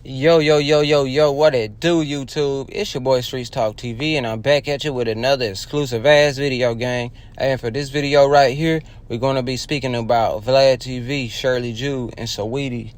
Yo, what it do, YouTube? It's your boy Streets Talk TV, and I'm back at you with another exclusive ass video, gang. And for this video right here, we're going to be speaking about Vladtv, Shirley Ju, and Saweetie,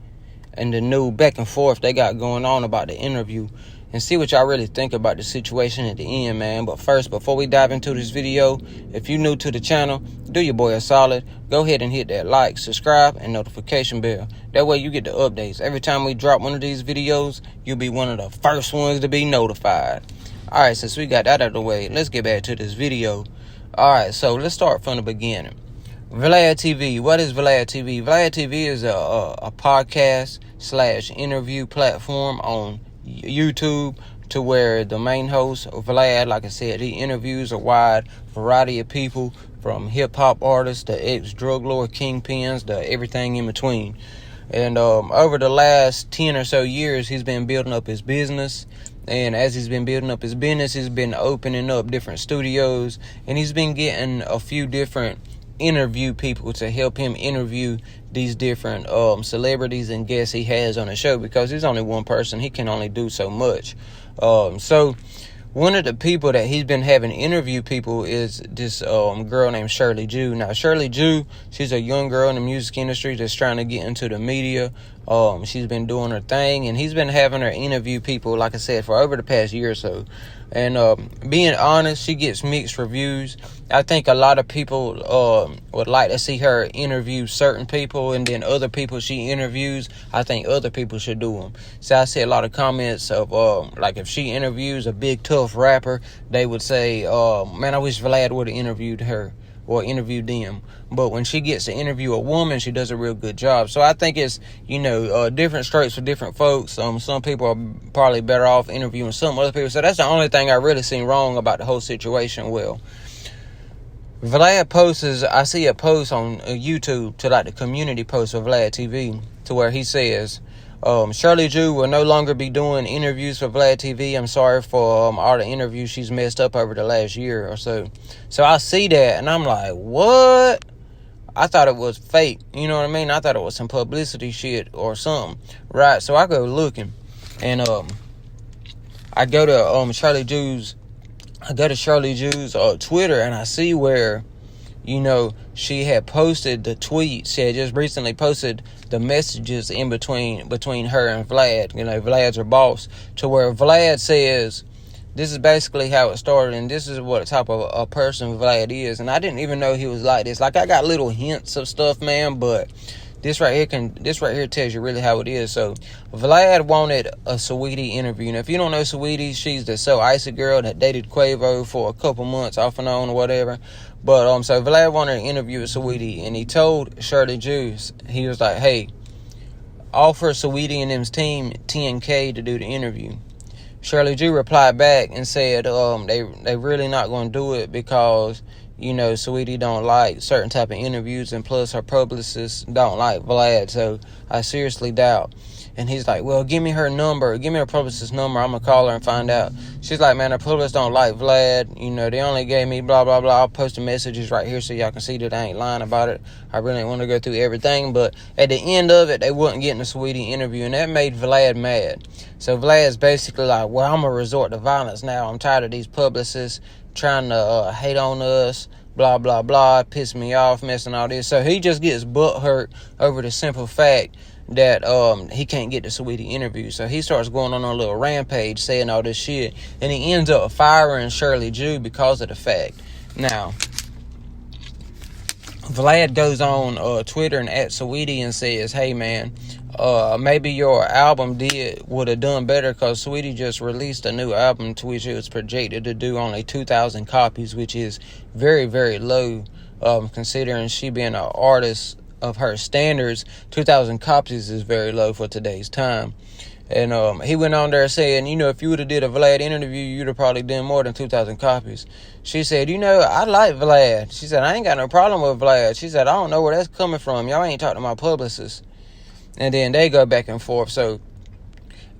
and the new back and forth they got going on about the interview, and see what y'all really think about the situation at the end, man. But first, before we dive into this video, if you're new to the channel, do your boy a solid. Go ahead and hit that like, subscribe, and notification bell. That way you get the updates. Every time we drop one of these videos, you'll be one of the first ones to be notified. Alright, since we got that out of the way, let's get back to this video. Alright, so let's start from the beginning. Vladtv. What is Vladtv? Vladtv is a podcast / interview platform on YouTube, to where the main host, Vlad, like I said, he interviews a wide variety of people, from hip-hop artists to ex-drug lord kingpins to everything in between. And over the last 10 or so years, he's been building up his business. And as he's been building up his business, he's been opening up different studios, and he's been getting a few different interview people to help him interview these different celebrities and guests he has on the show, because he's only one person. He can only do so much. So one of the people that he's been having interview people is this girl named Shirley Ju. Now, Shirley Ju, she's a young girl in the music industry that's trying to get into the media. She's been doing her thing, and he's been having her interview people, like I said, for over the past year or so. And being honest, she gets mixed reviews. I think a lot of people would like to see her interview certain people, and then other people she interviews, I think other people should do them. So I see a lot of comments of like, if she interviews a big tough rapper, they would say, man, I wish Vlad would have interviewed her or interviewed them. But when she gets to interview a woman, she does a real good job. So I think it's, different strokes for different folks. Some people are probably better off interviewing some other people. So that's the only thing I really seen wrong about the whole situation. Well, Vlad posts, I see a post on YouTube to like the community post of Vladtv, to where he says, Shirley Ju will no longer be doing interviews for Vladtv. I'm sorry for all the interviews she's messed up over the last year or so. So I see that, and I'm like, what? I thought it was fake. You know what I mean? I thought it was some publicity shit or something, right? So I go looking, and I go to Shirley Ju's Twitter, and I see where, she had posted the tweet. She had just recently posted the messages in between her and Vlad. Vlad's her boss, to where Vlad says, this is basically how it started, and this is what type of a person Vlad is. And I didn't even know he was like this. Like, I got little hints of stuff, man, but this right here tells you really how it is. So Vlad wanted a Saweetie interview. Now, if you don't know Saweetie, she's the So Icy girl that dated Quavo for a couple months off and on or whatever. But so Vlad wanted an interview with Saweetie, and he told Shirley Ju, he was like, hey, offer Saweetie and them's team $10K to do the interview. Shirley Ju replied back and said they really not going to do it, because Saweetie don't like certain type of interviews, and plus her publicist don't like Vlad, so I seriously doubt. And he's like, well, give me her number, give me her publicist's number, I'm gonna call her and find out. She's like, man, her publicist don't like Vlad, they only gave me blah blah blah. I'll post the messages right here so y'all can see that I ain't lying about it. I really ain't want to go through everything, but at the end of it, they wasn't getting a Saweetie interview, and that made Vlad mad. So Vlad's basically like, well, I'm gonna resort to violence now. I'm tired of these publicists trying to hate on us, blah blah blah, piss me off, messing all this. So he just gets butthurt over the simple fact that he can't get the Saweetie interview. So he starts going on a little rampage saying all this shit, and he ends up firing Shirley Ju because of the fact. Now, Vlad goes on Twitter and at Saweetie and says, hey man, maybe your album would have done better, because Saweetie just released a new album to which it was projected to do only 2,000 copies, which is very, very low, considering she being an artist of her standards. 2,000 copies is very low for today's time. And he went on there saying, if you would have did a Vlad interview, you'd have probably done more than 2,000 copies. She said, I like Vlad. She said, I ain't got no problem with Vlad. She said, I don't know where that's coming from. Y'all ain't talking to my publicist. And then they go back and forth. So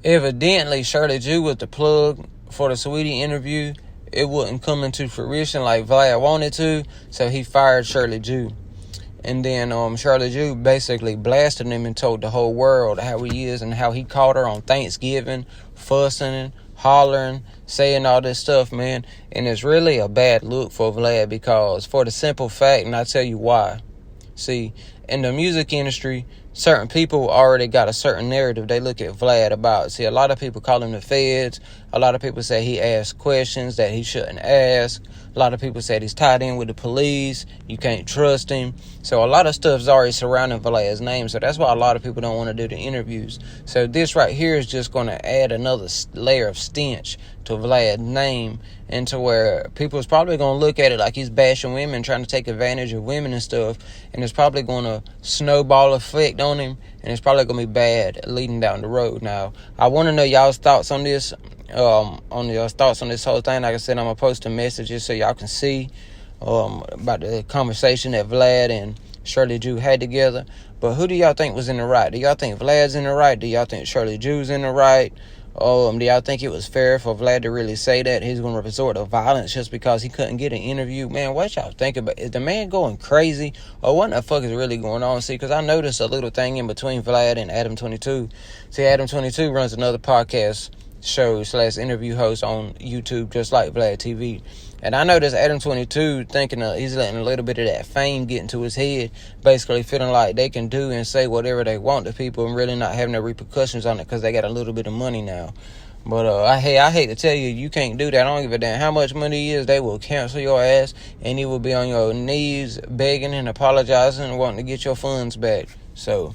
evidently Shirley Ju was the plug for the Saweetie interview. It wouldn't come into fruition like Vlad wanted to, so he fired Shirley Ju. And then Shirley Ju basically blasted him and told the whole world how he is and how he caught her on Thanksgiving, fussing, hollering, saying all this stuff, man. And it's really a bad look for Vlad, because for the simple fact, and I'll tell you why. See, in the music industry, certain people already got a certain narrative they look at Vlad about. See, a lot of people call him the feds. A lot of people say he asks questions that he shouldn't ask. A lot of people say he's tied in with the police. You can't trust him. So a lot of stuff's already surrounding Vlad's name. So that's why a lot of people don't want to do the interviews. So this right here is just going to add another layer of stench to Vlad's name, into where people's probably going to look at it like he's bashing women, trying to take advantage of women and stuff. And it's probably going to snowball effect on him. And it's probably going to be bad leading down the road. Now, I want to know y'all's thoughts on this. On your thoughts on this whole thing. Like I said, I'm gonna post the messages so y'all can see about the conversation that Vlad and Shirley Ju had together. But who do y'all think was in the right? Do y'all think Vlad's in the right? Do y'all think Shirley Ju's in the right? Do y'all think it was fair for Vlad to really say that he's gonna resort to violence just because he couldn't get an interview? Man, what y'all think about? Is the man going crazy, or what the fuck is really going on? See, because I noticed a little thing in between Vlad and Adam 22. See, Adam 22 runs another podcast show / interview host on YouTube, just like Vladtv. And I noticed Adam 22 thinking he's letting a little bit of that fame get into his head, basically feeling like they can do and say whatever they want to people and really not having no repercussions on it because they got a little bit of money now. But I hate to tell you, you can't do that. I don't give a damn how much money it is. They will cancel your ass, and you will be on your knees begging and apologizing and wanting to get your funds back. So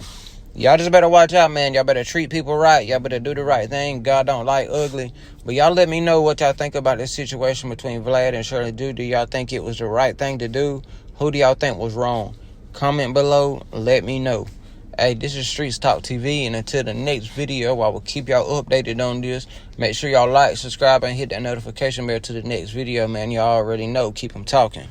y'all just better watch out, man. Y'all better treat people right. Y'all better do the right thing. God don't like ugly. But y'all let me know what y'all think about this situation between Vlad and Shirley Ju. Do y'all think it was the right thing to do? Who do y'all think was wrong? Comment below. Let me know. Hey, this is Streets Talk TV, and until the next video, I will keep y'all updated on this. Make sure y'all like, subscribe, and hit that notification bell to the next video, man. Y'all already know. Keep them talking.